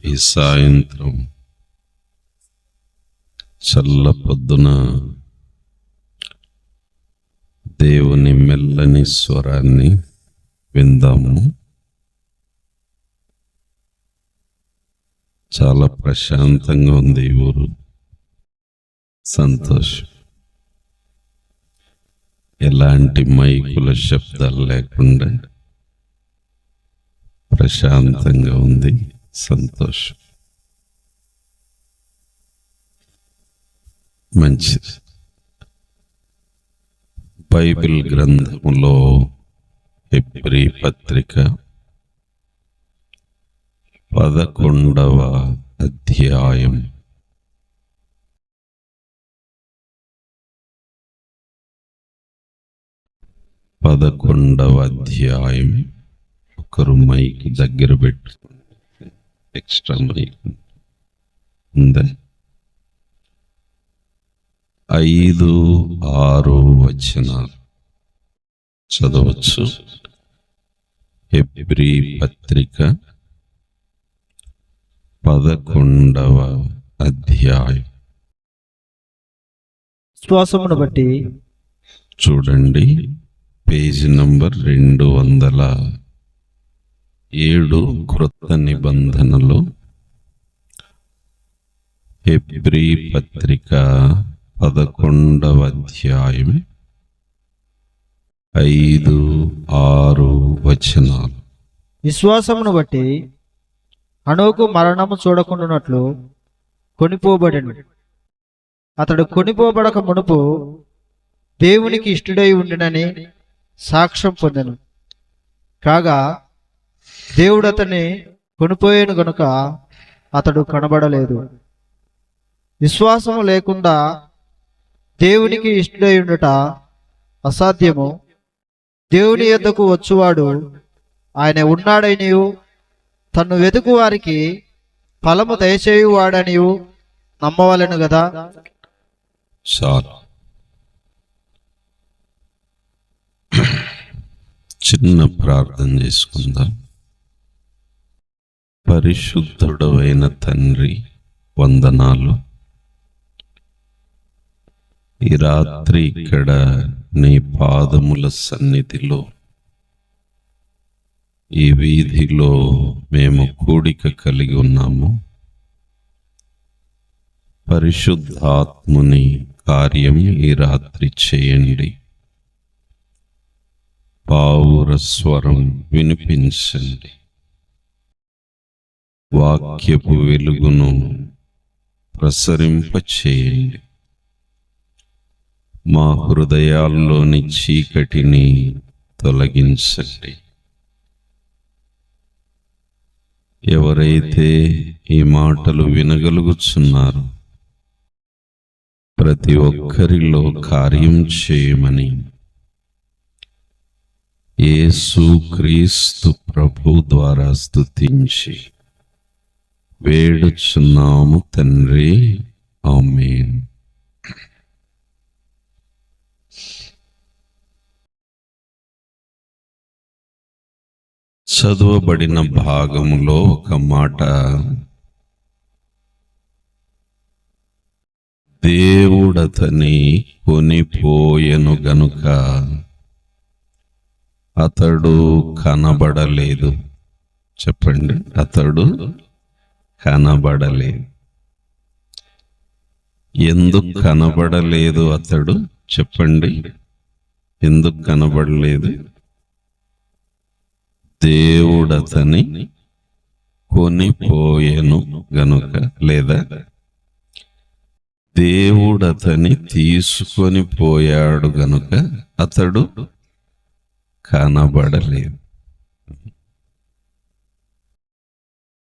ఈ సాయంత్రం చల్ల పొద్దున దేవుని మెల్లని స్వరాన్ని విందాము. చాలా ప్రశాంతంగా ఉంది ఈ ఊరు. సంతోషం. ఎలాంటి మైకుల శబ్దాలు లేకుండా ప్రశాంతంగా ఉంది. సంతోషం. మంచిది. బైబిల్ గ్రంథములో హెబ్రీ పత్రిక 11వ అధ్యాయం 11వ అధ్యాయం. ఒకరు మైక్ దగ్గర పెట్టుకోండి. ఎక్స్ట్రా మైక్ ఉందా? 5-6 వచనాలు చదవచ్చు. హెబ్రీ పత్రిక 11వ అధ్యాయం. విశ్వాసమును బట్టి చూడండి, పేజీ నంబర్ 207 క్రొత్త నిబంధనలో హెబ్రీ పత్రిక 11వ అధ్యాయం 5-6 వచనాలు. విశ్వాసమును బట్టి హనోకు మరణము చూడకుండానట్లు కొనిపోబడెను. అతడు కొనిపోబడక మునుపు దేవునికి ఇష్టుడై ఉండినని సాక్ష్యం పొందెను. కాగా దేవుడు అతన్ని కొనిపోయాను గనుక అతడు కనబడలేదు. విశ్వాసము లేకుండా దేవునికి ఇష్టుడై ఉండుట అసాధ్యము. దేవుని యొద్దకు వచ్చువాడు ఆయన ఉన్నాడనియు తన్ను వెతుకు వారికి ఫలము దయచేయువాడనియు నమ్మవలెను గదా. చాలా చిన్న ప్రార్థన చేసుకుందాం. పరిశుద్ధుడవైన తండ్రి, వందనాలు. ఈ రాత్రి ఇక్కడ నీ పాదముల సన్నిధిలో, ఈ వీధిలో మేము కూడిక కలిగి ఉన్నాము. పరిశుద్ధాత్ముని కార్యం ఈ రాత్రి చేయండి. పావుర స్వరం వినిపించండి. వాక్యపు వెలుగును ప్రసరింపచేయండి. మా హృదయాల్లోని చీకటిని తొలగించండి. ఎవరైతే ఈ మాటలు వినగలుగుచున్నారో ప్రతి ఒక్కరిలో కార్యం చేయమని యేసుక్రీస్తు ప్రభు ద్వారా స్తుతించి వేడుచున్నాము తండ్రి. ఆమేన్. చదువబడిన భాగములో ఒక మాట, దేవుడతని కొనిపోయెను గనుక అతడు కనబడలేదు. చెప్పండి, అతడు కనబడలేదు. ఎందుకు కనబడలేదు అతడు? చెప్పండి, ఎందుకు కనబడలేదు? దేవుడతని కొనిపోయెను గనుక, లేదా దేవుడతని తీసుకొని పోయాడు గనుక అతడు కనబడలేదు.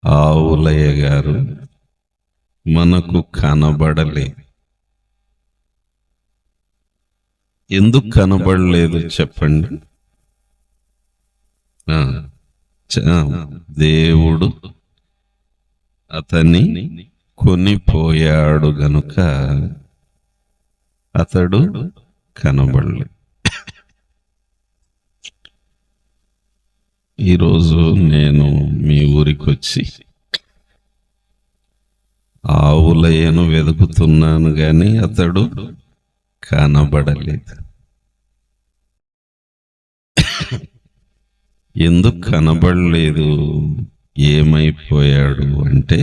ఆవులయ్య గారు మనకు కనబడలేదు. ఎందుకు కనబడలేదు చెప్పండి? దేవుడు అతన్ని కొనిపోయాడు గనుక అతడు కనబడలేదు. ఈరోజు నేను మీ ఊరికి వచ్చి ఉదయను వెతుకుతున్నాను గాని అతడు కనబడలేదు. ఎందుకు కనబడలేదు, ఏమైపోయాడు అంటే,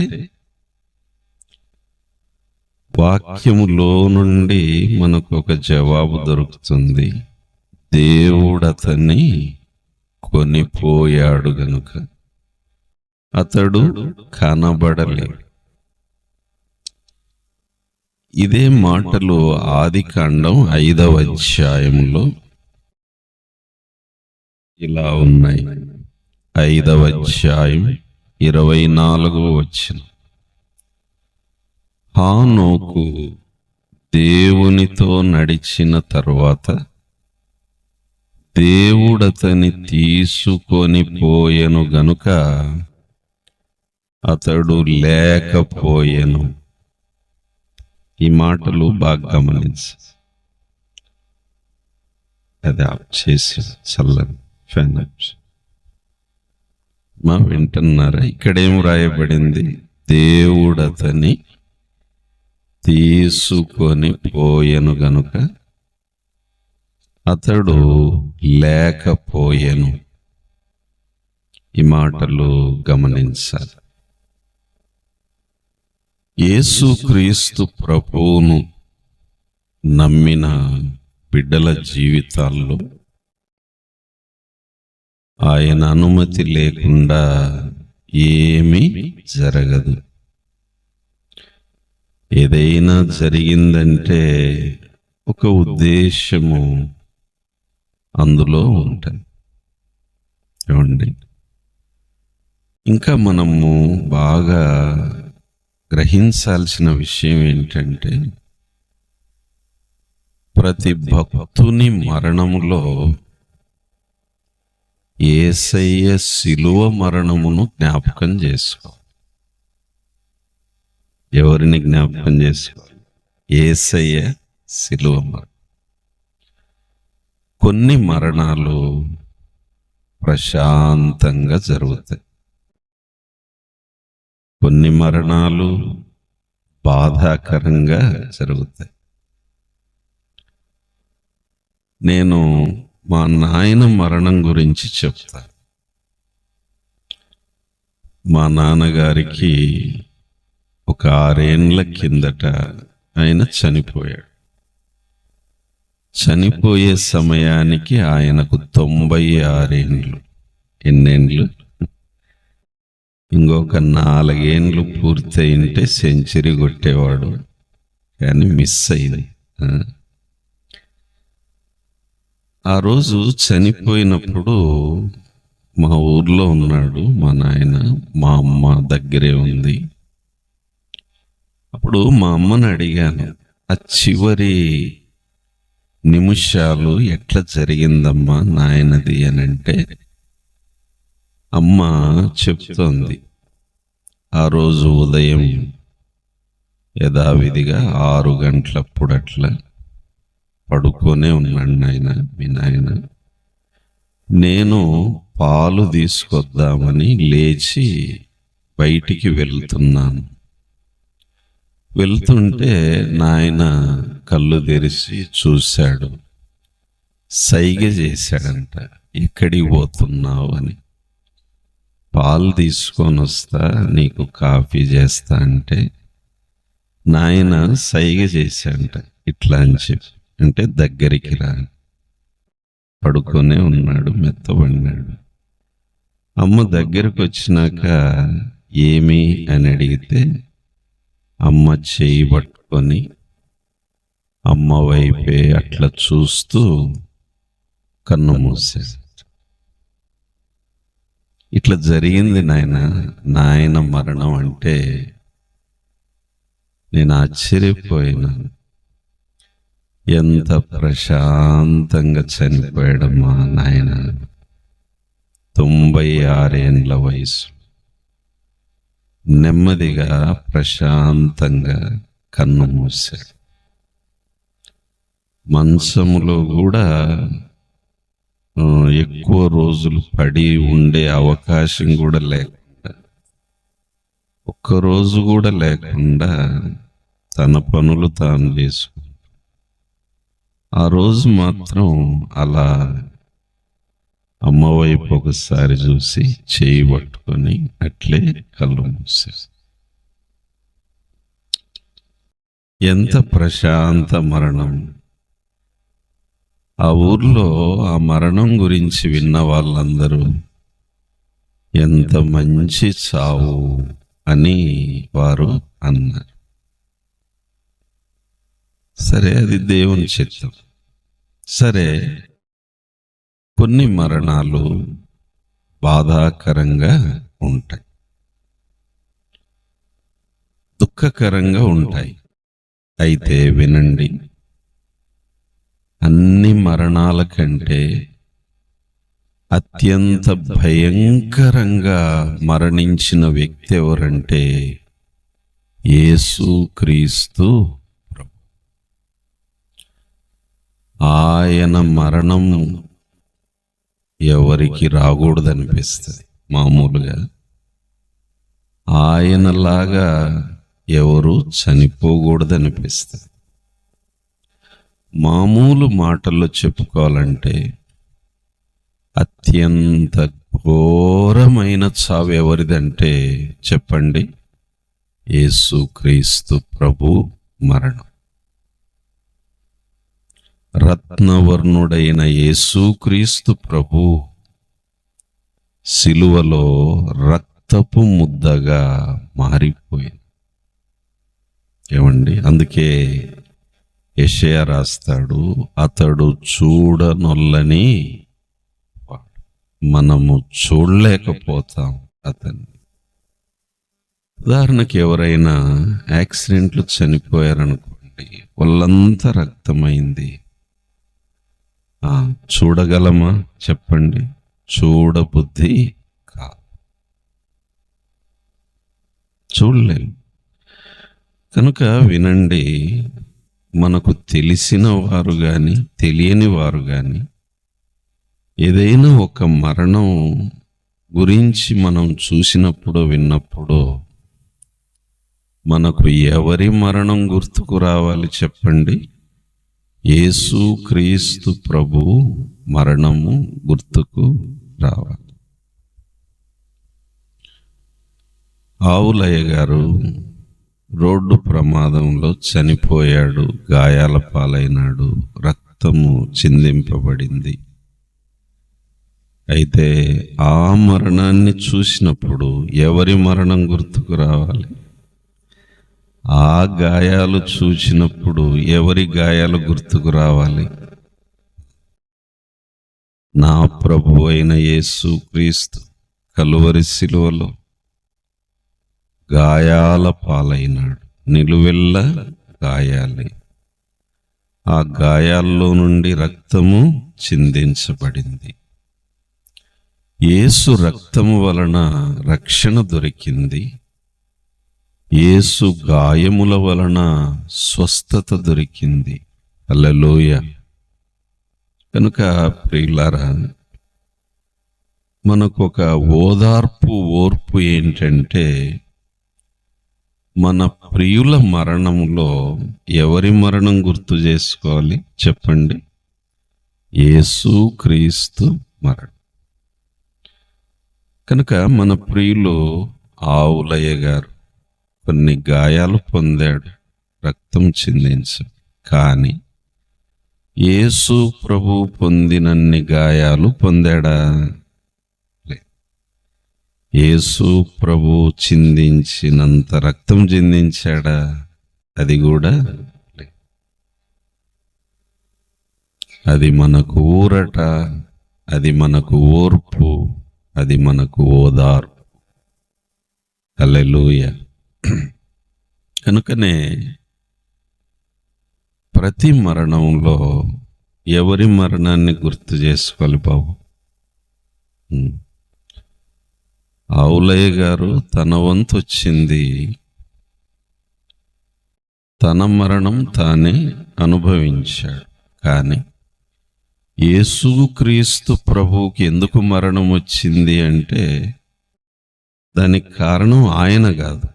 వాక్యములో నుండి మనకు ఒక జవాబు దొరుకుతుంది. దేవుడు అతన్ని కొనిపోయాడు గనుక అతడు కనబడలేడు. ఇదే మాటలు ఆదికాండం 5వ అధ్యాయంలో ఇలా ఉన్నాయి. 5వ అధ్యాయం 24వ వచనం. హానోకు దేవునితో నడిచిన తరువాత దేవుడతని తీసుకొని పోయెను గనుక అతడు లేకపోయెను. ఈ మాటలు బాగా గమనించి అది ఆఫ్ చేసి చల్లని ఫ్యాన్ మా వింటున్నారా? ఇక్కడేం రాయబడింది? దేవుడతని తీసుకొని పోయెను గనుక అతడు లేకపోయెను. ఈ మాటలు గమనించాలి. యేసుక్రీస్తు ప్రభువును నమ్మిన బిడ్డల జీవితాల్లో ఆయన అనుమతి లేకుండా ఏమీ జరగదు. ఏదైనా జరిగిందంటే ఒక ఉద్దేశము అందులో ఉంటుంది. ఏమండి, ఇంకా మనము బాగా గ్రహించాల్సిన విషయం ఏంటంటే, ప్రతి భక్తుని మరణములో యేసయ్య శిలువ మరణమును జ్ఞాపకం చేసుకో. ఎవరిని జ్ఞాపకం చేసుకోవాలి? యేసయ్య శిలువ మరణం. కొన్ని మరణాలు ప్రశాంతంగా జరుగుతాయి, కొన్ని మరణాలు బాధాకరంగా జరుగుతాయి. నేను మా నాయన మరణం గురించి చెప్తాను. మా నాన్నగారికి ఒక 6 ఏండ్ల కిందట ఆయన చనిపోయాడు. చనిపోయే సమయానికి ఆయనకు 96 ఏండ్లు. ఎన్నేండ్లు? ఇంకొక 4 ఏండ్లు పూర్తయింటే సెంచరీ కొట్టేవాడు, కానీ మిస్ అయింది. ఆ రోజు చనిపోయినప్పుడు మా ఊర్లో ఉన్నాడు మా నాయన. మా అమ్మ దగ్గరే ఉంది. అప్పుడు మా అమ్మని అడిగాను, ఆ చివరి నిమిషాలు ఎట్లా జరిగిందమ్మా నాయనది అని అంటే, అమ్మ చెప్తోంది, ఆ రోజు ఉదయం యథావిధిగా 6 గంటలప్పుడు అట్లా పడుకొనే ఉన్నాడు నాయన, మీ నాయన. నేను పాలు తీసుకొద్దామని లేచి బయటికి వెళ్తున్నాను. వెళ్తుంటే నాయన కళ్ళు తెరిచి చూశాడు, సైగ చేశాడంట, ఎక్కడికి పోతున్నావు అని. పాలు తీసుకొని వస్తా, నీకు కాఫీ చేస్తా అంటే నాయన సైగ చేశాడంట, ఇట్లా అని చెప్పి. అంటే దగ్గరికి రా. పడుకొనే ఉన్నాడు, మెత్తబడినాడు. అమ్మ దగ్గరకు వచ్చినాక ఏమి అని అడిగితే, అమ్మ చేయి పట్టుకొని అమ్మ వైపే అట్లా చూస్తూ కన్ను మూసాడు. ఇట్లా జరిగింది నాయన మరణం అంటే నేను ఆశ్చర్యపోయినాను. ఎంత ప్రశాంతంగా చనిపోయాడు మా నాయన. 96 ఏండ్ల వయసు. నెమ్మదిగా ప్రశాంతంగా కన్ను మూసాడు. మంచములో కూడా ఎక్కువ రోజులు పడి ఉండే అవకాశం కూడా లేకుండా, ఒక్కరోజు కూడా లేకుండా తన పనులు తాను చేసుకుంటాడు. ఆ రోజు మాత్రం అలా అమ్మ వైపు ఒకసారి చూసి చేయి పట్టుకొని అట్లే కళ్ళు మూసాడు. ఎంత ప్రశాంత మరణం! ఆ ఊర్లో ఆ మరణం గురించి విన్న వాళ్ళందరూ ఎంత మంచి చావు అని వారు అన్నారు. సరే, అది దేవుని చిత్తం. సరే, కొన్ని మరణాలు బాధాకరంగా ఉంటాయి, దుఃఖకరంగా ఉంటాయి. అయితే వినండి, అన్ని మరణాల కంటే అత్యంత భయంకరంగా మరణించిన వ్యక్తి ఎవరంటే యేసుక్రీస్తు ప్రభు. ఆయన మరణం ఎవరికి రాకూడదనిపిస్తుంది. మామూలుగా ఆయనలాగా ఎవరు చనిపోకూడదనిపిస్తుంది. మామూలు మాటల్లో చెప్పుకోవాలంటే అత్యంత ఘోరమైన చావు ఎవరిదంటే చెప్పండి, యేసుక్రీస్తు ప్రభు మరణం. రత్నవర్ణుడైన యేసుక్రీస్తు ప్రభు సిలువలో రక్తపు ముద్దగా మారిపోయింది. ఏమండి, అందుకే యెషయా రాస్తాడు, అతడు చూడనొల్లని వాడు. మనము చూడలేకపోతాం అతన్ని. ఉదాహరణకి ఎవరైనా యాక్సిడెంట్లు చనిపోయారనుకోండి, వాళ్ళంతా రక్తమైంది. చూడగలమా చెప్పండి? చూడబుద్ధి కాదు, చూడలేము. కనుక వినండి, మనకు తెలిసిన వారు కానీ తెలియని వారు కానీ ఏదైనా ఒక మరణం గురించి మనం చూసినప్పుడు విన్నప్పుడు మనకు ఎవరి మరణం గుర్తుకు రావాలి చెప్పండి? యేసుక్రీస్తు ప్రభు మరణము గుర్తుకు రావాలి. ఆవులయ్య గారు రోడ్డు ప్రమాదంలో చనిపోయాడు, గాయాల పాలైనాడు, రక్తము చిందింపబడింది. అయితే ఆ మరణాన్ని చూసినప్పుడు ఎవరి మరణం గుర్తుకు రావాలి? ఆ గాయాలు చూసినప్పుడు ఎవరి గాయాలు గుర్తుకు రావాలి? నా ప్రభు అయిన యేసుక్రీస్తు కలువరి సిలువలో గాయాల పాలైనాడు, నిలువెల్ల గాయాలే. ఆ గాయాల్లో నుండి రక్తము చిందించబడింది. యేసు రక్తము వలన రక్షణ దొరికింది. యేసు గాయముల వలన స్వస్థత దొరికింది. హల్లెలూయా. కనుక ప్రియులారా, మనకొక ఓర్పు ఏంటంటే, మన ప్రియుల మరణంలో ఎవరి మరణం గుర్తు చేసుకోవాలి చెప్పండి? యేసుక్రీస్తు మరణం. కనుక మన ప్రియులు ఆవులయ్య గారు కొన్ని గాయాలు పొందాడు, రక్తం చిందించాడు. కానీ యేసు ప్రభు పొందినన్ని గాయాలు పొందాడా? యేసు ప్రభు చిందించినంత రక్తం చిందించాడా? అది కూడా లేదు. అది మనకు ఊరట, అది మనకు ఓర్పు, అది మనకు ఓదార్పు. హల్లెలూయా. కనుకనే ప్రతి మరణంలో ఎవరి మరణాన్ని గుర్తు చేసుకోవాలి బాబు? ఆవులయ్య గారు తన వంతు వచ్చింది, తన మరణం తానే అనుభవించాడు. కానీ యేసుక్రీస్తు ప్రభువుకి ఎందుకు మరణం వచ్చింది అంటే దానికి కారణం ఆయన కాదు,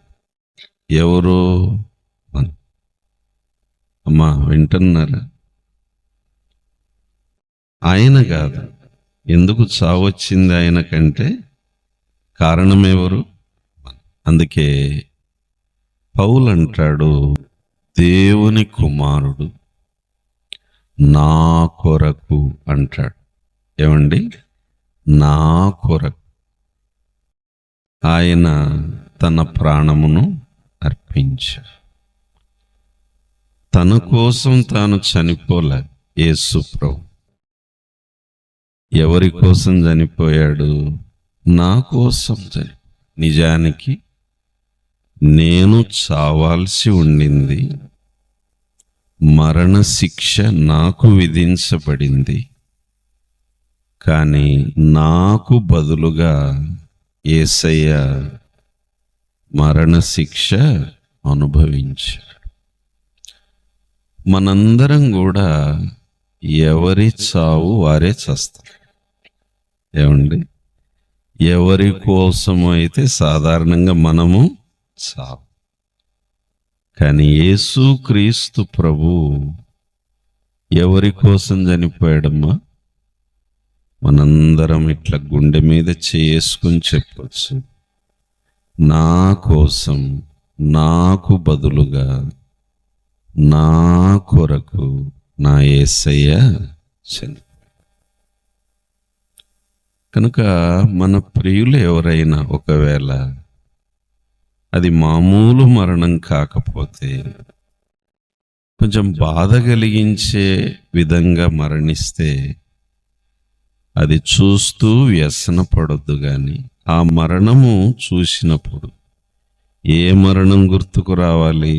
ఎవరో అమ్మా వింటున్నారా? ఆయన కాదు. ఎందుకు చావు వచ్చింది ఆయనకంటే కారణం ఎవరు? అందుకే పౌలు అంటాడు, దేవుని కుమారుడు నా కొరకు అంటాడు. ఏమండి? నా కొరకు ఆయన తన ప్రాణమును అర్పించాడు. తన కోసం తాను చనిపోలే యేసు ప్రభు. ఎవరి కోసం చనిపోయాడు? నా కోసం చనిపోయాడు. నిజానికి నేను చావాల్సి ఉండింది, మరణ శిక్ష నాకు విధించబడింది. కానీ నాకు బదులుగా యేసయ్య మరణ శిక్ష అనుభవించాడు. మనందరం కూడా ఎవరి చావు వారే చస్తారు. ఏమండి? ఎవరి కోసం అయితే సాధారణంగా మనము చావు, కానీ యేసుక్రీస్తు ప్రభు ఎవరి కోసం చనిపోయాడమ్మా? మనందరం ఇట్లా గుండె మీద చేసుకుని చెప్పొచ్చు, నా కోసం, నాకు బదులుగా, నా కొరకు నా యేసయ్య చనిపోయాడు. కనుక మన ప్రియులు ఎవరైనా ఒకవేళ అది మామూలు మరణం కాకపోతే కొంచెం బాధ కలిగించే విధంగా మరణిస్తే అది చూస్తూ వ్యసన పడొద్దు. కానీ ఆ మరణము చూసినప్పుడు ఏ మరణం గుర్తుకు రావాలి?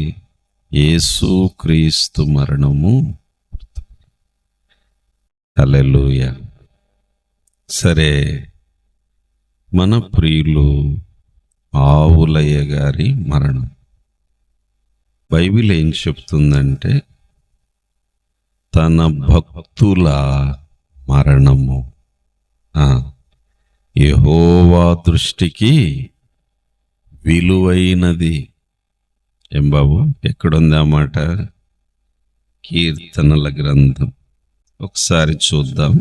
యేసుక్రీస్తు మరణము గుర్తుకు. హల్లెలూయా. సరే, మన ప్రియులు ఆవులయ్య గారి మరణం బైబిల్ ఏం చెప్తుందంటే తన భక్తుల మరణము యెహోవా దృష్టికి విలువైనది. ఏం బాబు, ఎక్కడుంది ఆ మాట? కీర్తనల గ్రంథం ఒకసారి చూద్దాం.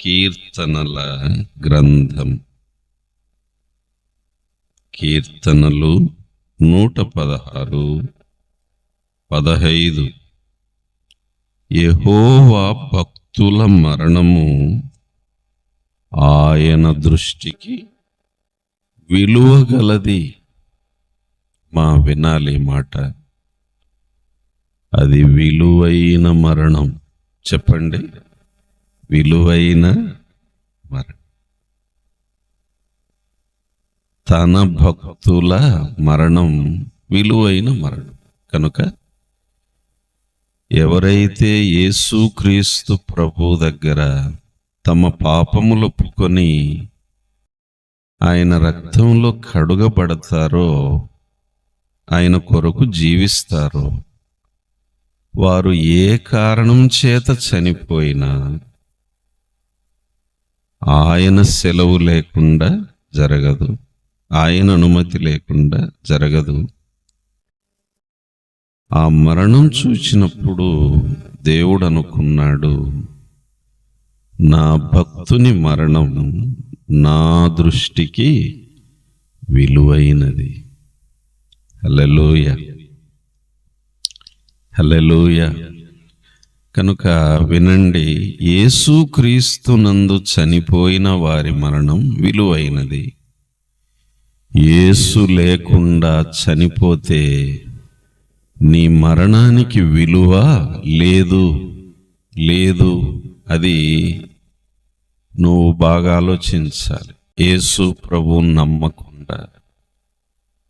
కీర్తనల గ్రంథం, కీర్తనలు 116, 15. యెహోవా భక్తుల మరణము ఆయన దృష్టికి విలువగలది. మా వినాలి మాట. అది విలువైన మరణం. చెప్పండి, విలువైన మరణం. తన భక్తుల మరణం విలువైన మరణం. కనుక ఎవరైతే యేసుక్రీస్తు ప్రభు దగ్గర తమ పాపములు ఒప్పుకొని ఆయన రక్తంలో కడుగబడతారో, ఆయన కొరకు జీవిస్తారో, వారు ఏ కారణం చేత చనిపోయినా ఆయన సెలవు లేకుండా జరగదు, ఆయన అనుమతి లేకుండా జరగదు. ఆ మరణం చూచినప్పుడు దేవుడు అనుకున్నాడు, నా భక్తుని మరణం నా దృష్టికి విలువైనది. హల్లెలూయా, హల్లెలూయా. కనుక వినండి, యేసుక్రీస్తునందు చనిపోయిన వారి మరణం విలువైనది. యేసు లేకుండా చనిపోతే నీ మరణానికి విలువ లేదు. లేదు, అది నువ్వు బాగా ఆలోచించాలి. యేసు ప్రభువుని నమ్మకుండా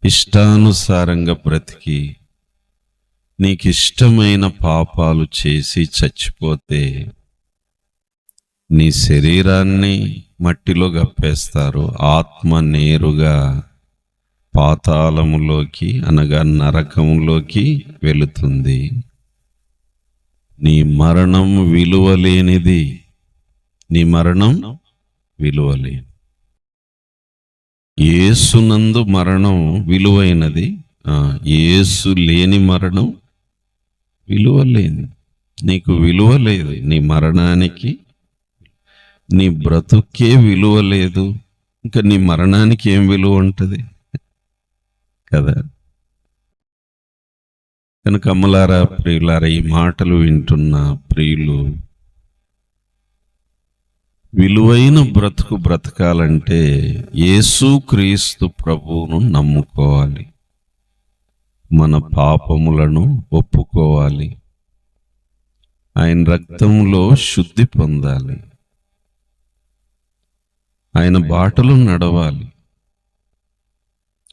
ఇష్టానుసారంగా బ్రతికి నీకు ఇష్టమైన పాపాలు చేసి చచ్చిపోతే నీ శరీరాన్ని మట్టిలో గప్పేస్తారు. ఆత్మ నేరుగా పాతాళములోకి అనగా నరకములోకి వెళుతుంది. నీ మరణం విలువలేనిది. నీ మరణం విలువలేని. యేసునందు మరణం విలువైనది. యేసు లేని మరణం విలువ లేదు. నీకు విలువ లేదు. నీ మరణానికి, నీ బ్రతుక్కే విలువ లేదు. ఇంకా నీ మరణానికి ఏం విలువ ఉంటుంది కదా? కనుక అమ్మలారా, ప్రియులారా, ఈ మాటలు వింటున్న ప్రియులు, విలువైన బ్రతుకు బ్రతకాలంటే యేసుక్రీస్తు ప్రభువును నమ్ముకోవాలి. మన పాపములను ఒప్పుకోవాలి. ఆయన రక్తంలో శుద్ధి పొందాలి. ఆయన బాటలు నడవాలి.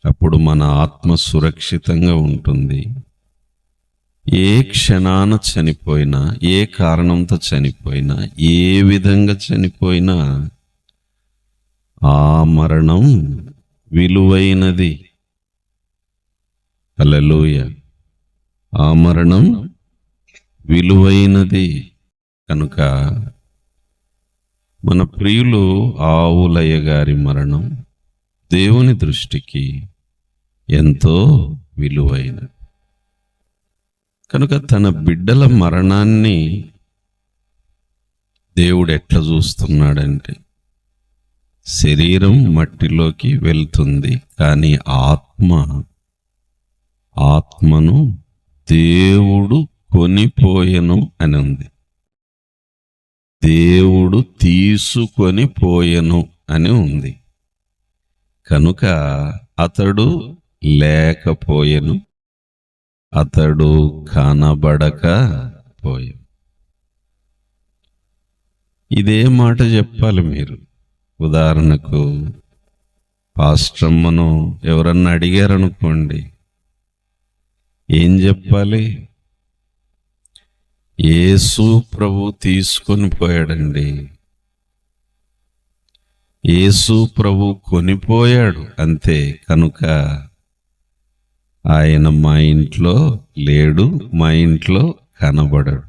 అప్పుడు మన ఆత్మ సురక్షితంగా ఉంటుంది. ఏ క్షణాన చనిపోయినా, ఏ కారణంతో చనిపోయినా, ఏ విధంగా చనిపోయినా ఆ మరణం విలువైనది. హల్లెలూయా! ఆ మరణం విలువైనది. కనుక మన ప్రియులు ఆవులయ్య గారి మరణం దేవుని దృష్టికి ఎంతో విలువైనది. కనుక తన బిడ్డల మరణాన్ని దేవుడు ఎట్లా చూస్తున్నాడంటే, శరీరం మట్టిలోకి వెళ్తుంది, కానీ ఆత్మను దేవుడు కొనిపోయెను అని ఉంది. దేవుడు తీసుకొని పోయెను అని ఉంది. కనుక అతడు లేకపోయెను, అతడు కనబడకపోయెను. ఇదే మాట చెప్పాలి మీరు. ఉదాహరణకు పాస్టమ్మను ఎవరన్నా అడిగారనుకోండి, ఏం చెప్పాలి? యేసు ప్రభు తీసుకొని పోయాడండి, యేసు ప్రభు కొనిపోయాడు అంతే. కనుక ఆయన మా ఇంట్లో లేడు, మా ఇంట్లో కనబడడు.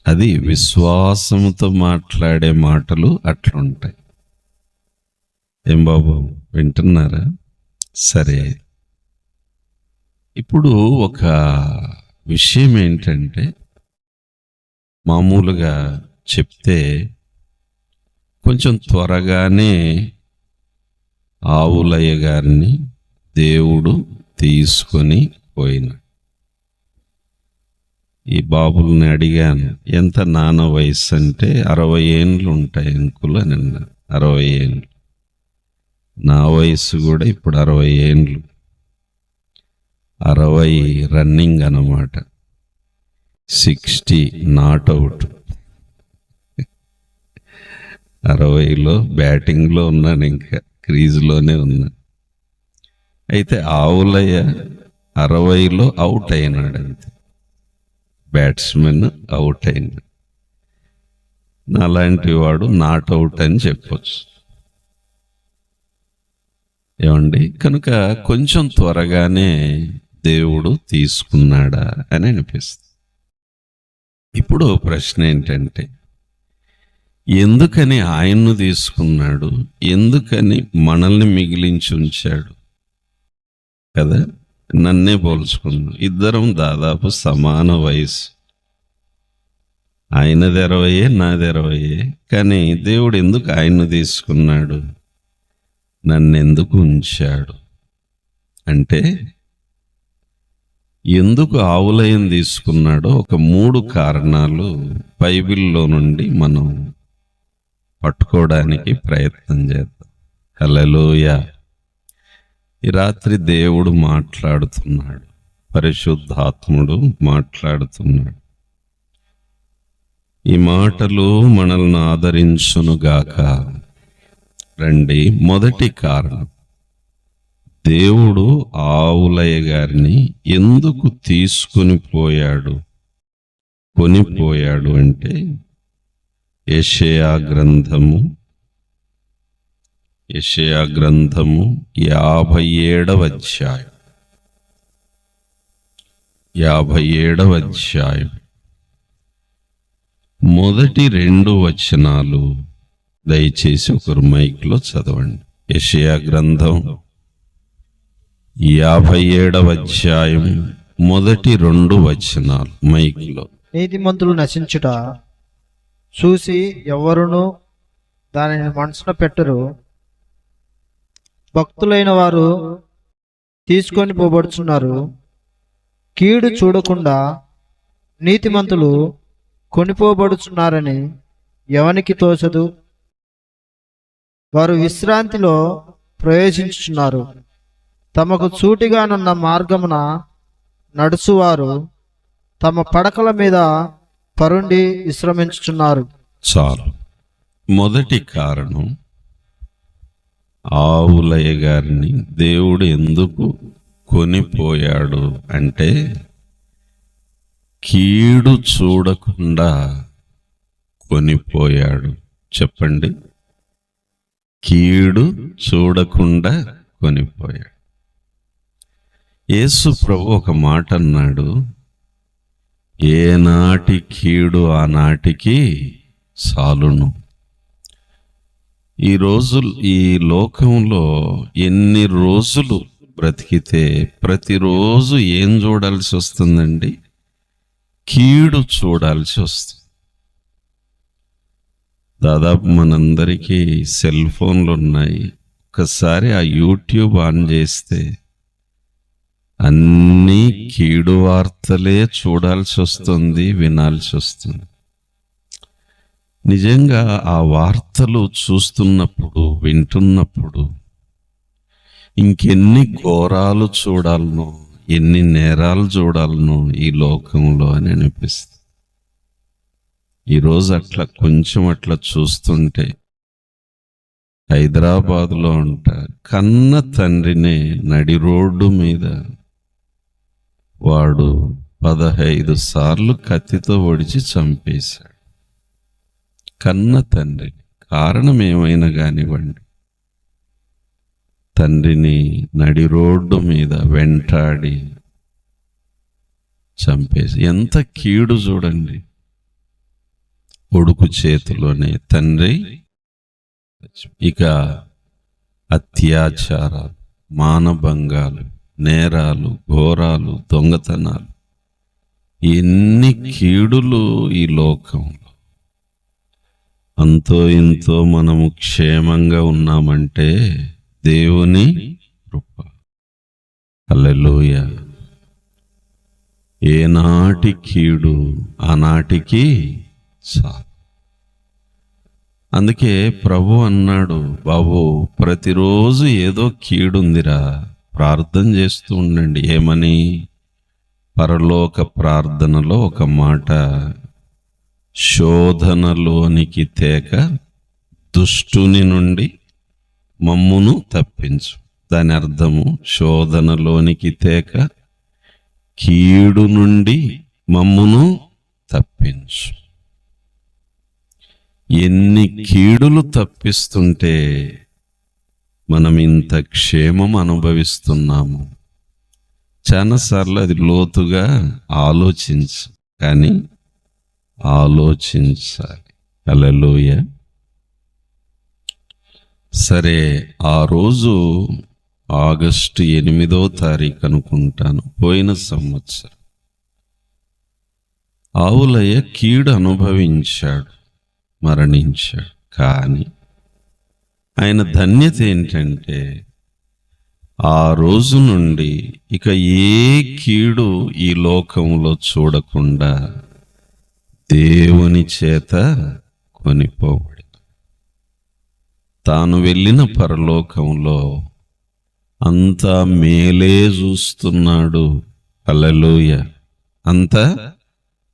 అది విశ్వాసముతో మాట్లాడే మాటలు అట్లుంటాయి. ఏం బాబు, వింటున్నారా? సరే, ఇప్పుడు ఒక విషయం ఏంటంటే, మామూలుగా చెప్తే కొంచెం త్వరగానే ఆవులయ్య గారిని దేవుడు తీసుకొని పోయినాడు. ఈ బాబుల్ని అడిగాను, ఎంత నాన్న వయసు అంటే 60 ఏండ్లు ఉంటాయి అంకుల్ అని అన్నారు. 60 ఏండ్లు. నా వయసు కూడా ఇప్పుడు 60 ఏండ్లు. 60 రన్నింగ్ అన్నమాట, 60 నాట్ అవుట్. 60లో బ్యాటింగ్లో ఉన్నాను, ఇంకా క్రీజ్లోనే ఉన్నా. అయితే ఆవులయ్య 60లో అవుట్ అయినాడు అంతే. బ్యాట్స్మెన్ అవుట్ అయినాడు. నాలాంటి వాడు నాట్ అవుట్ అని చెప్పొచ్చు. ఏమండి? కనుక కొంచెం త్వరగానే దేవుడు తీసుకున్నాడా అని అనిపిస్తుంది. ఇప్పుడు ప్రశ్న ఏంటంటే, ఎందుకని ఆయన్ను తీసుకున్నాడు? ఎందుకని మనల్ని మిగిలించి ఉంచాడు? కదా, నన్నే పోల్చుకున్నాం. ఇద్దరం దాదాపు సమాన వయసు. ఆయనది 60, నాది 60. కానీ దేవుడు ఎందుకు ఆయన్ను తీసుకున్నాడు, నన్నెందుకు ఉంచాడు అంటే, ఎందుకు ఆవులయ్యను తీసుకున్నాడో ఒక 3 కారణాలు బైబిల్లో నుండి మనం పట్టుకోవడానికి ప్రయత్నం చేద్దాం. హల్లెలూయా! ఈ రాత్రి దేవుడు మాట్లాడుతున్నాడు, పరిశుద్ధాత్ముడు మాట్లాడుతున్నాడు. ఈ మాటలు మనల్ని ఆదరించునుగాక. రండి, మొదటి కారణం, దేవుడు ఆవులయ్య గారిని ఎందుకు తీసుకొని పోయాడు, కొనిపోయాడు అంటే, యెషయా గ్రంథము 57వ అధ్యాయం. 57వ అధ్యాయం మొదటి 2 వచనాలు దయచేసి ఒకరు మైక్లో చదవండి. యెషయా గ్రంథం 57వ అధ్యాయం మొదటి 2 వచనాలు మైక్లో. నీతిమంతులు నశించుట చూసి ఎవరునూ దానిని మనసున పెట్టరు. భక్తులైన వారు తీసుకొని పోబడుచున్నారు. కీడు చూడకుండా నీతిమంతులు కొనిపోబడుచున్నారని ఎవనికి తోచదు. వారు విశ్రాంతిలో ప్రవేశించుచున్నారు. తమకు చూటిగానున్న మార్గమున నడుచువారు తమ పడకల మీద పరుండి విశ్రమించుచున్నారు. చాలు. మొదటి కారణం, ఆవులయ్య గారిని దేవుడు ఎందుకు కొనిపోయాడు అంటే కీడు చూడకుండా కొనిపోయాడు. చెప్పండి, కీడు చూడకుండా కొనిపోయాడు. యేసు ప్రభు ఒక మాట అన్నాడు, ఏనాటి కీడు ఆనాటికి సాలును. ఈ లోకంలో ఎన్ని రోజులు బ్రతికితే ప్రతిరోజు ఏం చూడాల్సి వస్తుందండి? కీడు చూడాల్సి వస్తుంది. దాదాపు మనందరికీ సెల్ ఫోన్లు ఉన్నాయి. ఒకసారి ఆ యూట్యూబ్ ఆన్ చేస్తే అన్నీ కీడు వార్తలే చూడాల్సి వస్తుంది, వినాల్సి వస్తుంది. నిజంగా ఆ వార్తలు చూస్తున్నప్పుడు, వింటున్నప్పుడు ఇంకెన్ని ఘోరాలు చూడాలనో, ఎన్ని నేరాలు చూడాలనో ఈ లోకంలో అని అనిపిస్తుంది. ఈరోజు కొంచెం అట్లా చూస్తుంటే హైదరాబాదులో ఉంటారు, కన్న తండ్రినే నడి రోడ్డు మీద వాడు 15 సార్లు కత్తితో ఒడిచి చంపేశాడు. కన్న తండ్రి, కారణం ఏమైనా కానివ్వండి, తండ్రిని నడి రోడ్డు మీద వెంటాడి చంపేసి, ఎంత కీడు చూడండి. కొడుకు చేతిలోనే తండ్రి. ఇక అత్యాచారాలు, మానభంగాలు, నేరాలు, ఘోరాలు, దొంగతనాలు, ఎన్ని కీడులు ఈ లోకంలో. అంతో ఇంతో మనము క్షేమంగా ఉన్నామంటే దేవుని కృప. హల్లెలూయా. ఏనాటి కీడు ఆనాటికి చాలు. అందుకే ప్రభు అన్నాడు, బాబు ప్రతిరోజు ఏదో కీడుందిరా, ప్రార్థన చేస్తూ ఉండండి. ఏమని? పరలోక ప్రార్థనలో ఒక మాట, శోధనలోనికి తేక దుష్టుని నుండి మమ్మును తప్పించు. దాని అర్థము, శోధనలోనికి తేక కీడు నుండి మమ్మును తప్పించు. ఎన్ని కీడులు తప్పిస్తుంటే మనం ఇంత క్షేమం అనుభవిస్తున్నాము. చాలాసార్లు అది లోతుగా ఆలోచించు, కానీ ఆలోచించాలి. హల్లెలూయా. సరే, ఆ రోజు ఆగస్టు 8వ తారీఖు అనుకుంటాను, పోయిన సంవత్సరం ఆవులయ్య కీడు అనుభవించాడు, మరణించాడు. కానీ ఆయన ధన్యత ఏంటంటే ఆ రోజు నుండి ఇక ఏ కీడు ఈ లోకంలో చూడకుండా దేవుని చేత కొనిపోబడి తాను వెళ్ళిన పరలోకంలో అంతా మేలే చూస్తున్నాడు. హల్లెలూయా. అంతా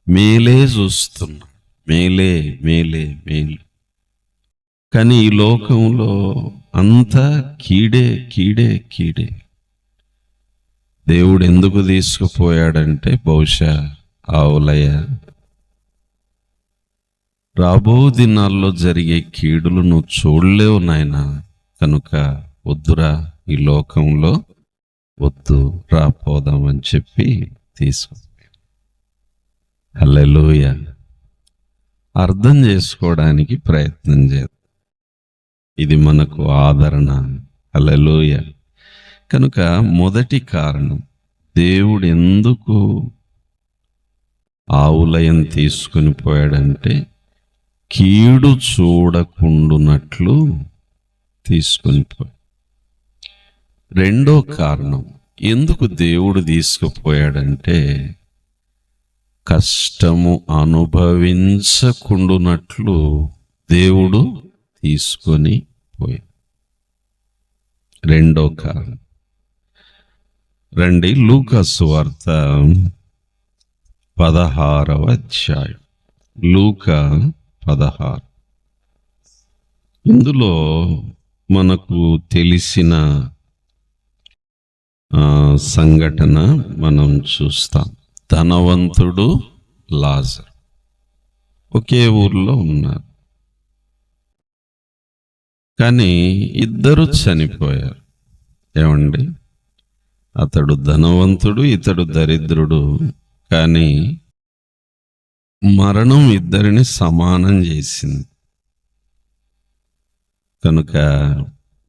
మేలే చూస్తున్నాడు. మేలే మేలే మేలు. కానీ ఈ లోకంలో అంతా కీడే కీడే కీడే. దేవుడు ఎందుకు తీసుకుపోయాడంటే బహుశా ఆవులయ్య రాబో దినాల్లో జరిగే కీడులు నువ్వు చూడలేవు నాయనా, కనుక వద్దురా, ఈ లోకంలో వద్దు, రాపోదామని చెప్పి తీసుకుపోయాడు. హల్లెలూయా. అర్థం చేసుకోవడానికి ప్రయత్నం చేద్దాం. ఇది మనకు ఆదరణ. హల్లెలూయా. కనుక మొదటి కారణం, దేవుడు ఎందుకు ఆవులయం తీసుకుని పోయాడంటే కీడు చూడకుండునట్లు తీసుకొని పోయాడు. రెండో కారణం ఎందుకు దేవుడు తీసుకుపోయాడంటే కష్టము అనుభవించకుండునట్లు దేవుడు తీసుకొని పోయాడు. రెండో కారణం. రండి లూకా సువార్త 16వ అధ్యాయం. లూకా 16. ఇందులో మనకు తెలిసిన సంఘటన మనం చూస్తాం. ధనవంతుడు, లాజరు ఒకే ఊర్లో ఉన్నారు, కానీ ఇద్దరు చనిపోయారు. ఏమండి, అతడు ధనవంతుడు, ఇతడు దరిద్రుడు. కానీ మరణం ఇద్దరిని సమానం చేసింది. కనుక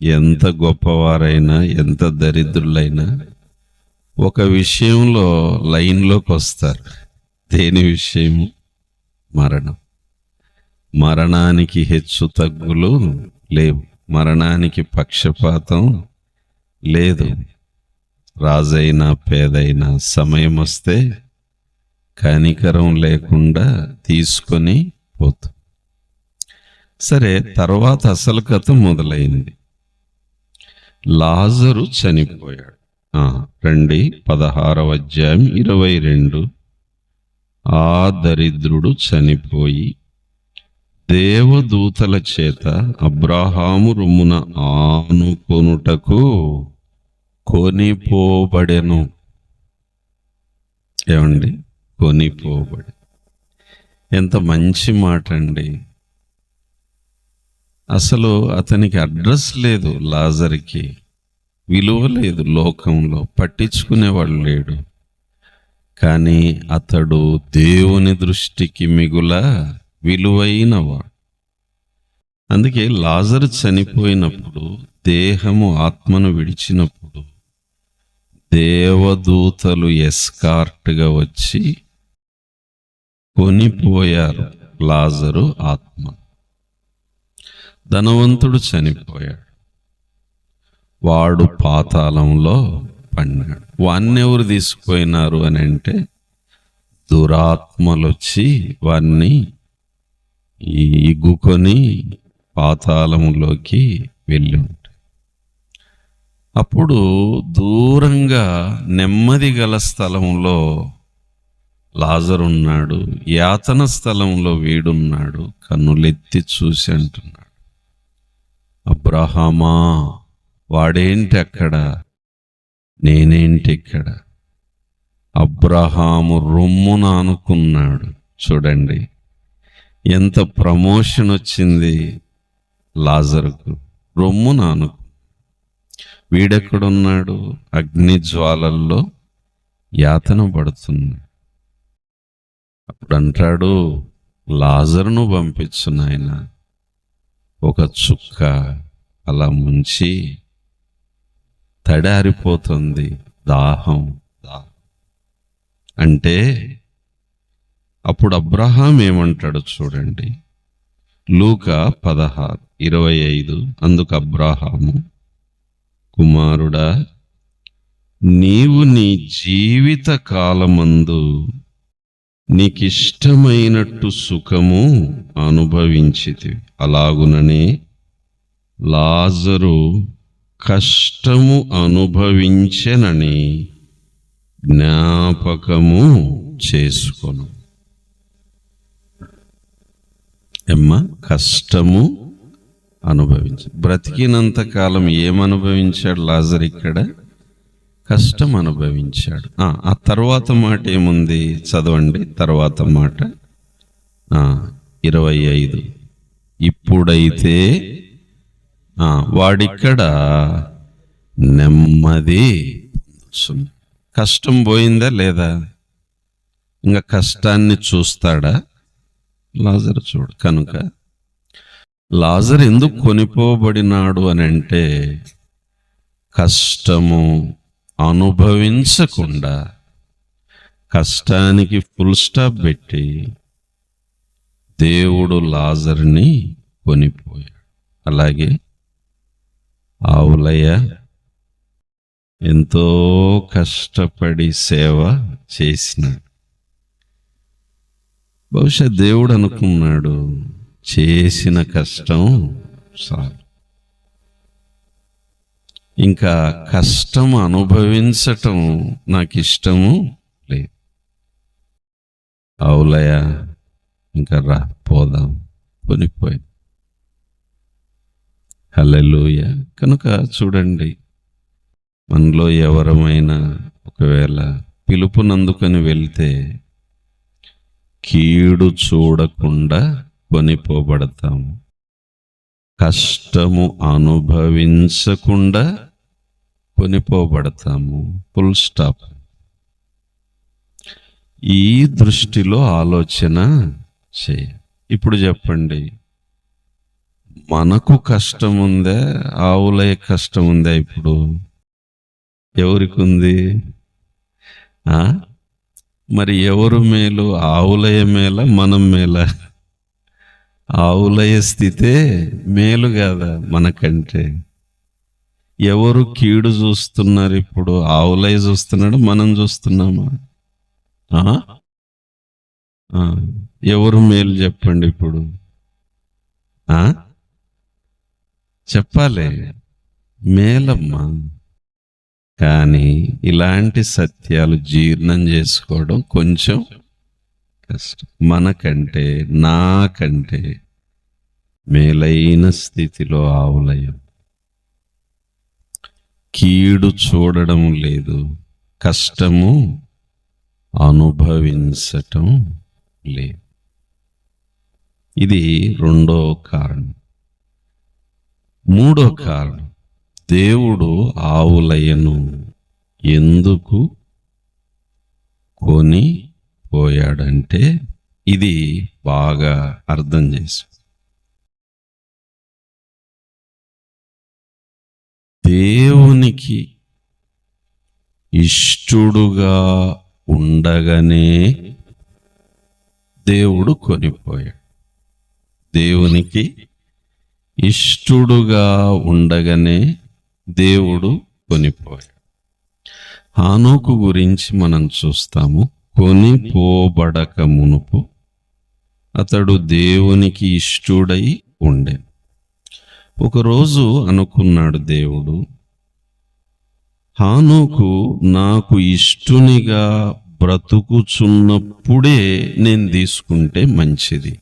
ఎంత గొప్పవారైనా, ఎంత దరిద్రులైనా ఒక విషయంలో లైన్లోకి వస్తారు. దేని విషయము? మరణం. మరణానికి హెచ్చు తగ్గులు లేవు, మరణానికి పక్షపాతం లేదు. రాజైనా పేదైనా సమయం వస్తే కనికరం లేకుండా తీసుకొని పోతు. సరే, తర్వాత అసలు కథ మొదలైంది. లాజరు చనిపోయాడు. రండి 16వ అధ్యాయం 22. ఆ దరిద్రుడు చనిపోయి దేవదూతల చేత అబ్రాహాము రొమ్మున ఆనుకొనుటకు కొనిపోబడెను. ఏమండి, కొనిపోబడి. ఎంత మంచి మాట అండి. అసలు అతనికి అడ్రస్ లేదు, లాజర్కి విలువ లేదు, లోకంలో పట్టించుకునేవాడు లేడు. కానీ అతడు దేవుని దృష్టికి మిగుల విలువైనవాడు. అందుకే లాజరు చనిపోయినప్పుడు, దేహము ఆత్మను విడిచినప్పుడు దేవదూతలు ఎస్కార్ట్గా వచ్చి కొనిపోయారు లాజరు ఆత్మ. ధనవంతుడు చనిపోయాడు, వాడు పాతాళంలో పడినాడు. వాన్నెవరు తీసుకుపోయినారు అని అంటే దురాత్మలు వచ్చి వాన్ని ఇగ్గుకొని పాతాళంలోకి వెళ్ళి ఉంటాయి. అప్పుడు దూరంగా నెమ్మది గల స్థలంలో లాజరు ఉన్నాడు, యాతన స్థలంలో వీడున్నాడు. కన్నులెత్తి చూసి అంటున్నాడు, అబ్రహామా, వాడేంటి అక్కడ, నేనేంటి ఇక్కడ? అబ్రహాము రొమ్మున అనుకున్నాడు. చూడండి ఎంత ప్రమోషన్ వచ్చింది లాజరుకు. రొమ్మున అనుకు. వీడెక్కడున్నాడు? అగ్ని జ్వాలల్లో యాతన పడుతున్నాడు. అప్పుడు అంటాడు, లాజరును పంపించు నాయన, ఒక చుక్క అలా ముంచి, తడారిపోతుంది, దాహం. అంటే అప్పుడు అబ్రహాం ఏమంటాడు చూడండి, లూకా 16:25. అందుకు అబ్రహాము, కుమారుడా, నీవు నీ జీవిత కాలమందు నీకిష్టమైనట్టు సుఖము అనుభవించితివి, అలాగుననే లాజరు కష్టము అనుభవించెనని జ్ఞాపకము చేసుకొను. కష్టము అనుభవించ. బ్రతికినంత కాలం ఏమనుభవించాడు లాజర్? ఇక్కడ కష్టం అనుభవించాడు. ఆ తర్వాత మాట ఏముంది చదవండి. తర్వాత మాట 25. ఇప్పుడైతే వాడిక్కడ నెమ్మది. కష్టం పోయిందా లేదా? ఇంకా కష్టాన్ని చూస్తాడా లాజర్? చూడు. కనుక లాజర్ ఎందుకు కొనిపోబడినాడు అని అంటే కష్టము అనుభవించకుండా కష్టానికి ఫుల్ స్టాప్ పెట్టి దేవుడు లాజరుని కొనిపోయాడు. అలాగే ఆవులయ్య ఎంతో కష్టపడి సేవ చేసినాడు. బహుశా దేవుడు అనుకున్నాడు, చేసిన కష్టం చాలు, ఇంకా కష్టం అనుభవించటం నాకు ఇష్టము లేదు. ఆవులయ్య ఇంకా రా పోదాం, కొనిపోయి. హల్లెలూయా. కనుక చూడండి, మనలో ఎవరమైనా ఒకవేళ పిలుపునందుకొని వెళ్తే కీడు చూడకుండా కొనిపోబడతాము, కష్టము అనుభవించకుండా కొనిపోబడతాము. Full stop. ఈ దృష్టిలో ఆలోచన చేయ. ఇప్పుడు చెప్పండి, మనకు కష్టం ఉందా, ఆవులయ్య కష్టం ఉందా? ఇప్పుడు ఎవరికి ఉంది? మరి ఎవరు మేలు? ఆవులయ్య మేల, మనం మేల? ఆవులయ్య స్థితే మేలు కాదా మనకంటే? ఎవరు కీడు చూస్తున్నారు ఇప్పుడు? ఆవులయ్య చూస్తున్నాడు, మనం చూస్తున్నామా? ఎవరు మేలు చెప్పండి ఇప్పుడు? చెప్పాలి, మేలమ్మా. కానీ ఇలాంటి సత్యాలు జీర్ణం చేసుకోవడం కొంచెం కష్టం. మనకంటే, నాకంటే మేలైన స్థితిలో ఆవులయ్యం. కీడు చూడడం లేదు, కష్టము అనుభవించటం లేదు. ఇది రెండో కారణం. మూడో కారణం, దేవుడు ఆవులయ్యను ఎందుకు కొని పోయాడంటే, ఇది బాగా అర్థం చేసి, దేవునికి ఇష్టుడుగా ఉండగానే దేవుడు కొనిపోయాడు. దేవునికి ఇష్టుడుగా ఉండగానే దేవుడు కొనిపోయాడు. హానోకు గురించి మనం చూస్తాము. కొనిపోబడక మునుపు అతడు దేవునికి ఇష్టుడై ఉండే. ఒకరోజు అనుకున్నాడు దేవుడు, హానోకు నాకు ఇష్టునిగా బ్రతుకుచున్నప్పుడే నేను తీసుకుంటే మంచిది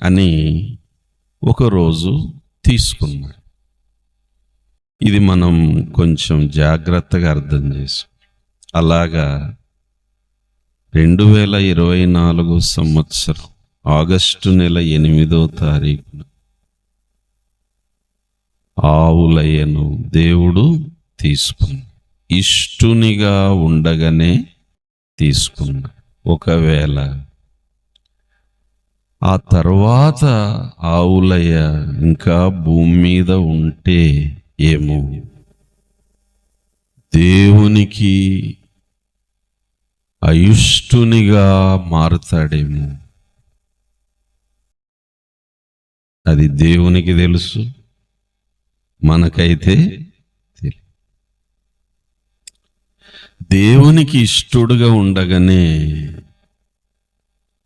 అని ఒకరోజు తీసుకున్నాడు. ఇది మనం కొంచెం జాగ్రత్తగా అర్థం చేసుకో. అలాగా 2024 సంవత్సరం ఆగస్టు నెల 8వ తారీఖున ఆవులయ్యను దేవుడు తీసుకున్నాడు. ఇష్టునిగా ఉండగానే తీసుకున్నాడు. ఒకవేళ ఆ తర్వాత ఆవులయ్య ఇంకా భూమి మీద ఉంటే ఏమో, దేవునికి అయిష్టునిగా మారుతాడేమో. అది దేవునికి తెలుసు, మనకైతే తెలియదు. దేవునికి ఇష్టుడుగా ఉండగానే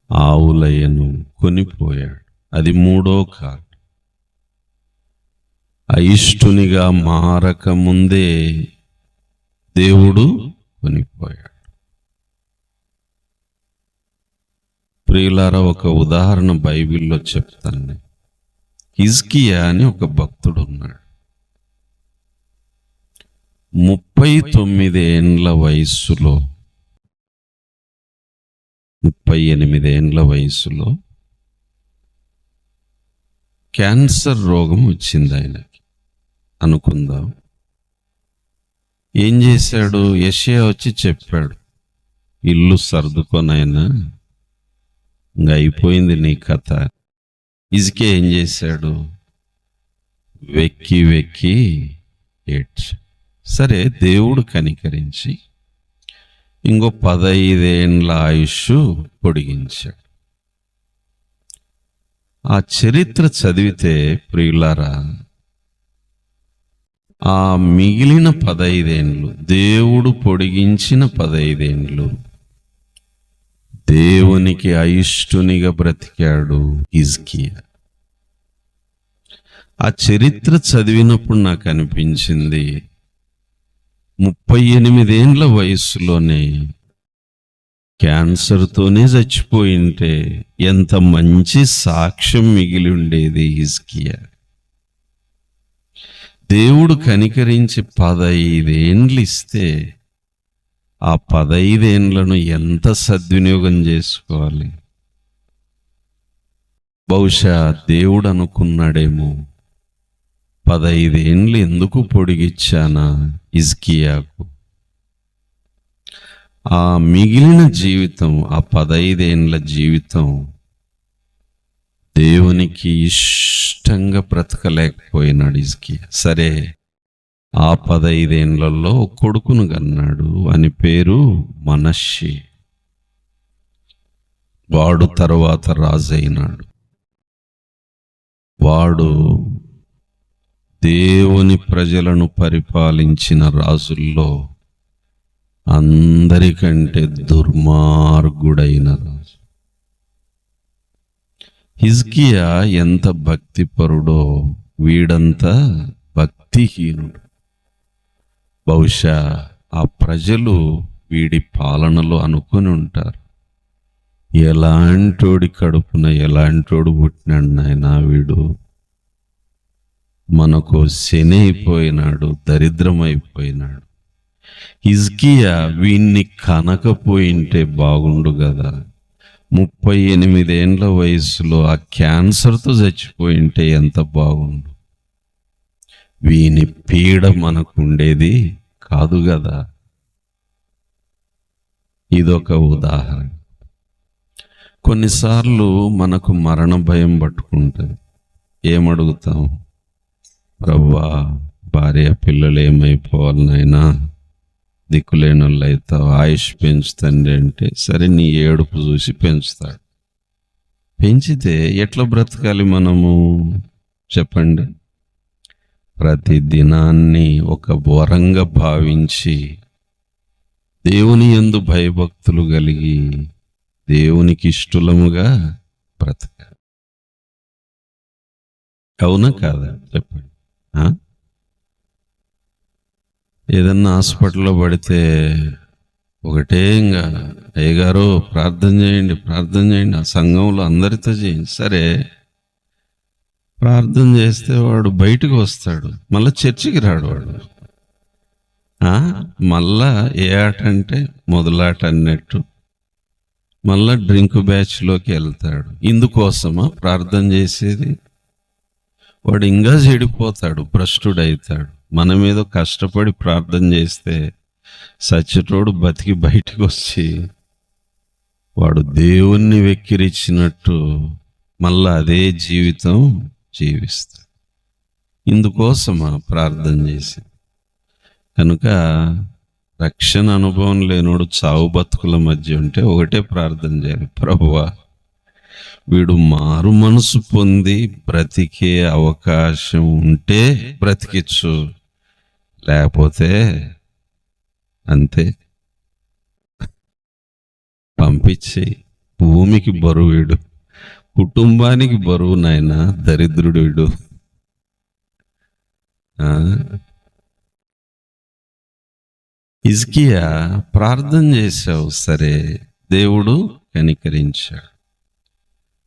ఆవులయ్యను కొనిపోయాడు. అది మూడో కారణం. అయిష్టునిగా మారక ముందే దేవుడు కొనిపోయాడు. ప్రియులారా, ఒక ఉదాహరణ బైబిల్లో చెప్తాను. హిజ్కియా అని ఒక భక్తుడు ఉన్నాడు. 39 ఏండ్ల వయస్సులో 38 ఏండ్ల వయసులో క్యాన్సర్ రోగం వచ్చింది ఆయనకి అనుకుందాం. ఏం చేశాడు? యెషయా వచ్చి చెప్పాడు, ఇల్లు సర్దుకొనైనా ఇంకా అయిపోయింది నీ కథ. హిజ్కియా ఏం చేశాడు? వెక్కి వెక్కి ఏడ్చాడు, సరే, దేవుడు కనికరించి ఇంకో 15 ఏండ్ల ఆయుష్ పొడిగించాడు. ఆ చరిత్ర చదివితే ప్రియులారా, ఆ మిగిలిన 15 ఏండ్లు, దేవుడు పొడిగించిన 15 ఏండ్లు దేవునికి అయిష్టునిగా బ్రతికాడు హిజ్కియా. ఆ చరిత్ర చదివినప్పుడు నాకు అనిపించింది, 38 ఏండ్ల వయస్సులోనే క్యాన్సర్తోనే చచ్చిపోయింటే ఎంత మంచి సాక్ష్యం మిగిలి ఉండేది హిజ్కియా. దేవుడు కనికరించి 15 ఏండ్లు ఇస్తే ఆ 15 ఏండ్లను ఎంత సద్వినియోగం చేసుకోవాలి. బహుశా దేవుడు అనుకున్నాడేమో, 15 ఏండ్లు ఎందుకు పొడిగిచ్చానా హిజ్కియాకు. ఆ మిగిలిన జీవితం, ఆ 15 ఏండ్ల జీవితం దేవునికి ఇష్టంగా బ్రతకలేకపోయినాడు హిజ్కియా. సరే, ఆ 15 ఏండ్లలో కొడుకును కన్నాడు, అని పేరు మనష్షే. వాడు తరువాత రాజైనాడు. వాడు దేవుని ప్రజలను పరిపాలించిన రాజుల్లో అందరికంటే దుర్మార్గుడైన రాజు. హిజ్కియా ఎంత భక్తిపరుడో వీడంతా భక్తిహీనుడు. బహుశా ఆ ప్రజలు వీడి పాలనలో అనుకుని ఉంటారు, ఎలాంటోడి కడుపున ఎలాంటోడు పుట్టినాడు నాయనా వీడు, మనకు శని అయిపోయినాడు, దరిద్రమైపోయినాడు. హిజ్కియా వీణ్ణి కనకపోయింటే బాగుండు కదా, 38 ఏండ్ల వయసులో ఆ క్యాన్సర్తో చచ్చిపోయింటే ఎంత బాగుండు. వీని పీడ మనకుండేది కాదు కదా. ఇదొక ఉదాహరణ. కొన్నిసార్లు మనకు మరణ భయం పట్టుకుంటుంది. ఏమడుగుతాం? ప్రభువా, భార్య పిల్లలు ఏమైపోవాలి నాయనా, దిక్కులేని వాళ్ళు అవుతావు, ఆయుష్ పెంచుతండి అంటే, సరే నీ ఏడుపు చూసి పెంచుతాడు. పెంచితే ఎట్లా బ్రతకాలి మనము చెప్పండి? ప్రతి దినాన్ని ఒక వరంగా భావించి దేవుని యందు భయభక్తులు కలిగి దేవునికి ఇష్టలముగా బ్రతకాలి. అవునా కాదా చెప్పండి? ఏదన్నా హాస్పిటల్లో పడితే ఒకటే ఇంకా, అయ్యగారు ప్రార్థన చేయండి, ప్రార్థన చేయండి, ఆ సంఘంలో అందరితో చేయండి. సరే, ప్రార్థన చేస్తే వాడు బయటకు వస్తాడు, మళ్ళీ చర్చికి రాడు వాడు. మళ్ళా ఏ ఆట అంటే మొదలాట అన్నట్టు మళ్ళా డ్రింక్ బ్యాచ్లోకి వెళ్తాడు. ఇందుకోసమా ప్రార్థన చేసేది? వాడు ఇంకా చెడిపోతాడు, భ్రష్టుడవుతాడు. మనం ఏదో కష్టపడి ప్రార్థన చేస్తే సచ్చటోడు బతికి బయటకు వచ్చి వాడు దేవుణ్ణి వెక్కిరించినట్టు మళ్ళా అదే జీవితం జీవిస్తాడు. ఇందుకోసమా ప్రార్థన చేసి? కనుక రక్షణ అనుభవం లేనోడు చావు బతుకుల మధ్య ఉంటే ఒకటే ప్రార్థన చేయాలి, ప్రభువా వీడు మారు మనసు పొంది బ్రతికే అవకాశం ఉంటే బ్రతికిచ్చు, లేకపోతే అంతే పంపించి. భూమికి బరువు వీడు, కుటుంబానికి బరువు నాయన, దరిద్రుడు వీడు. హిజ్కియా ప్రార్థన చేశావు, సరే, దేవుడు కనికరించాడు.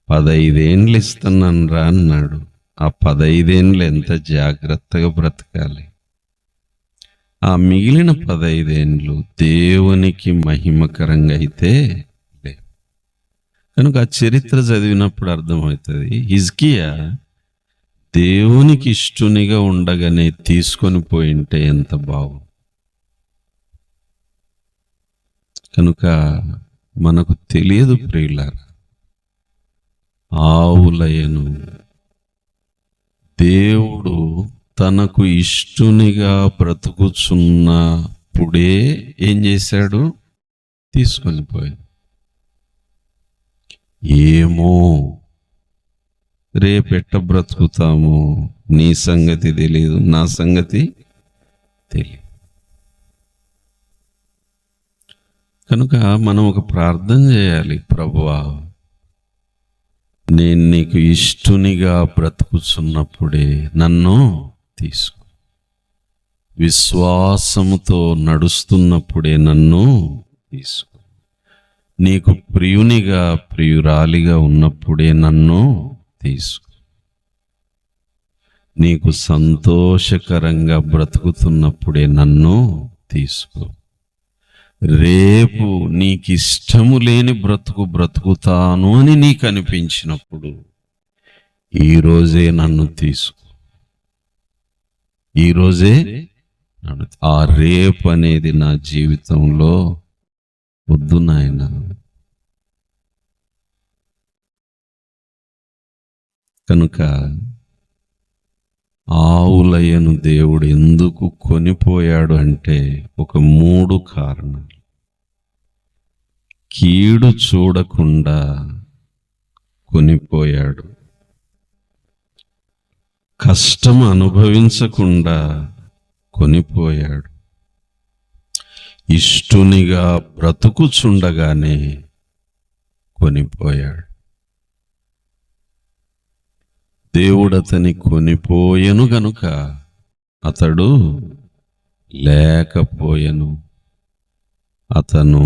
15 ఏండ్లు ఇస్తున్నాను రా అన్నాడు. ఆ 15 ఏండ్లు ఎంత జాగ్రత్తగా బ్రతకాలి. ఆ మిగిలిన 15 ఏండ్లు దేవునికి మహిమకరంగా అయితే లేవు. కనుక ఆ చరిత్ర చదివినప్పుడు అర్థమవుతుంది, హిజ్కియా దేవునికి ఇష్టునిగా ఉండగానే తీసుకొని పోయింటే ఎంత బాగుంది. కనుక మనకు తెలియదు ప్రియులారా, ఆవులయను దేవుడు తనకు ఇష్టునిగా బ్రతుకుచున్నప్పుడే ఏం చేశాడు? తీసుకొని పోయాడు. ఏమో రేపెట్ట బ్రతుకుతాము, నీ సంగతి తెలియదు, నా సంగతి తెలియదు. కనుక మనం ఒక ప్రార్థన చేయాలి. ప్రభువా, నేను నీకు ఇష్టునిగా బ్రతుకుచున్నప్పుడే నన్ను తీసుకో. విశ్వాసముతో నడుస్తున్నప్పుడే నన్ను తీసుకో. నీకు ప్రియునిగా ప్రియురాలిగా ఉన్నప్పుడే నన్ను తీసుకో. నీకు సంతోషకరంగా బ్రతుకుతున్నప్పుడే నన్ను తీసుకో. రేపు నీకిష్టము లేని బ్రతుకుతాను అని నీకు అనిపించినప్పుడు ఈరోజే నన్ను తీసుకో. ఈరోజే నన్ను. ఆ రేపు అనేది నా జీవితంలో వద్దు నాయన. కనుక ఆవులయ్యను దేవుడు ఎందుకు కొనిపోయాడు అంటే ఒక 3 కారణాలు. కీడు చూడకుండా కొనిపోయాడు, కష్టం అనుభవించకుండా కొనిపోయాడు, ఇష్టునిగా బ్రతుకుచుండగానే కొనిపోయాడు. దేవుడు అతని కొనిపోయెను గనుక అతడు లేకపోయెను, అతను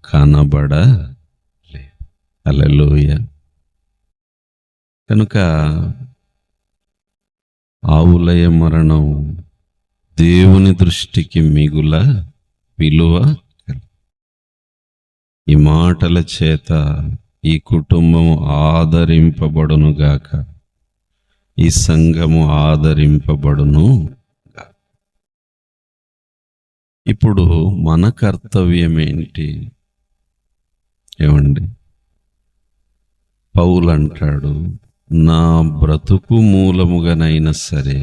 కనబడలే. హల్లెలూయా. కనుక ఆవులయ మరణం దేవుని దృష్టికి మిగుల విలువ. ఈ మాటల చేత ఈ కుటుంబం ఆదరింపబడునుగాక, ఈ సంఘము ఆదరింపబడును. ఇప్పుడు మన కర్తవ్యం ఏంటి? ఏమండి, పౌలు అంటాడు, నా బ్రతుకు మూలముగానైనా సరే,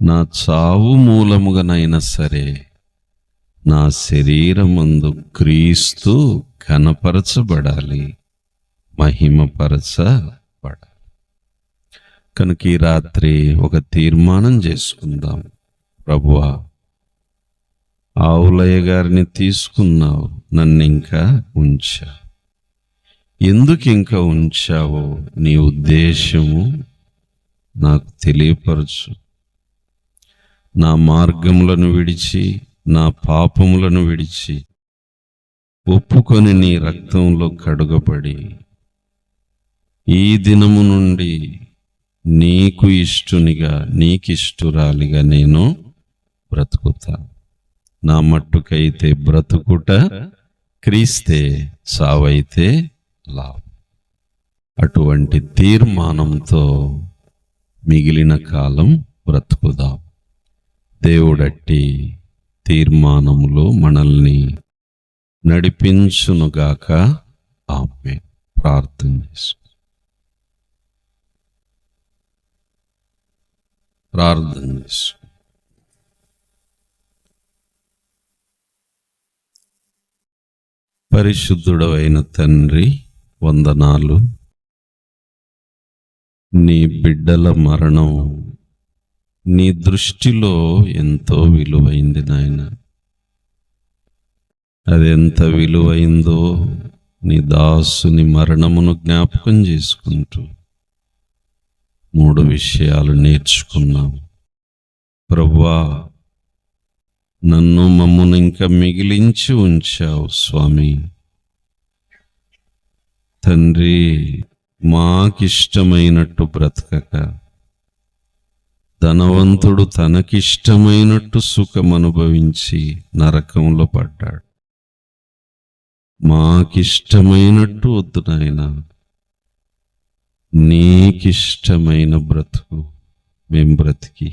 నా చావు మూలముగానైనా సరే, నా శరీరమందు క్రీస్తు ఘనపరచబడాలి, మహిమపరచబడాలి. కనుక ఈ రాత్రి ఒక తీర్మానం చేసుకుందాం. ప్రభువా, ఆవులయ్య గారిని తీసుకున్నావు, నన్ను ఇంకా ఉంచా. ఎందుకు ఇంకా ఉంచావో నీ ఉద్దేశము నాకు తెలియపరచు. నా మార్గములను విడిచి, నా పాపములను విడిచి ఒప్పుకొని నీ రక్తంలో కడుగబడి ఈ దినము నుండి నీకు ఇష్టునిగా, నీకిష్టురాలిగా నేను బ్రతుకుతా. నా మట్టుకైతే బ్రతుకుట క్రీస్తే, చావైతే లాభం. అటువంటి తీర్మానంతో మిగిలిన కాలం బ్రతుకుదాం. దేవుడట్టి తీర్మానములో మనల్ని నడిపించునుగాక. ఆమేన్. ప్రార్థన చేసుకుందాం. ప్రార్థన చేసుకుందాం. పరిశుద్ధుడవైన తండ్రి, వందనాలు. నీ బిడ్డల మరణం నీ దృష్టిలో ఎంతో విలువైంది నాయన. అదెంత విలువైందో నీ దాసుని మరణమును జ్ఞాపకం చేసుకుంటూ 3 విషయాలు నేర్చుకున్నాం. ప్రభువా, నన్ను మమ్మను ఇంకా మిగిలించి ఉంచావు స్వామి. తండ్రి, మాకిష్టమైనట్టు బ్రతకక ధనవంతుడు తనకిష్టమైనట్టు సుఖం అనుభవించి నరకంలో పడ్డాడు. మాకిష్టమైనట్టు వద్దు నాయనా, నీకిష్టమైన బ్రతుకు మేం బ్రతికి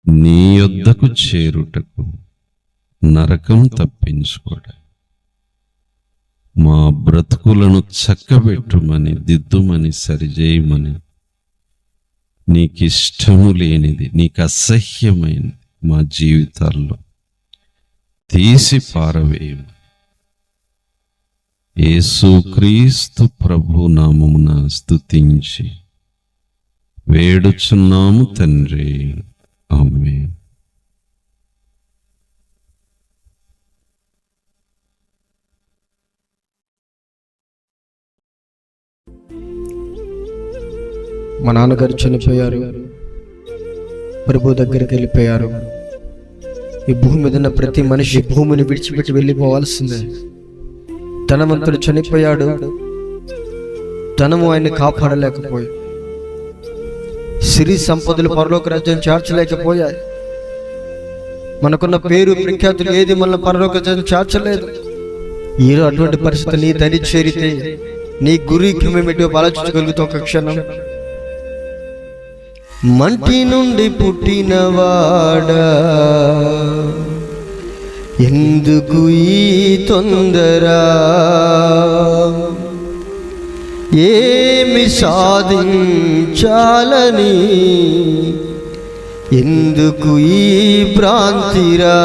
నీ యొద్దకు చేరుటకు, నరకం తప్పించుకోవడం, మా బ్రతుకులను చక్కబెట్టుమని, దిద్దుమని, సరిచేయమని నీకు ఇష్టము లేనిది, నీకు అసహ్యమైనది మా జీవితాల్లో తీసి పారవేయము. యేసుక్రీస్తు ప్రభు నామమున స్తుతించి వేడుచున్నాము తండ్రి, ఆమేన్. మా నాన్నగారు చనిపోయారు, ప్రభు దగ్గరికి వెళ్ళిపోయారు. ఈ భూమి మీద ఉన్న ప్రతి మనిషి భూమిని విడిచిపెట్టి వెళ్ళిపోవాల్సిందే. ధనవంతుడు చనిపోయాడు, ధనము ఆయన్ని కాపాడలేకపోయి. సిరి సంపదలు పరలోక రాజ్యం చేర్చలేకపోయాయి. మనకున్న పేరు ప్రఖ్యాతులు ఏది మన పరలోక రాజ్యం చేర్చలేదు. ఏదో అటువంటి పరిస్థితి నీ దరి చేరితే నీ గురి ఏమిటో ఆలోచించగలుగుతావు. ఒక క్షణం, మంటి నుండి పుట్టినవాడా ఎందుకు ఈ తొందర, ఏమి సాధించాలని ఎందుకు ఈ భ్రాంతిరా,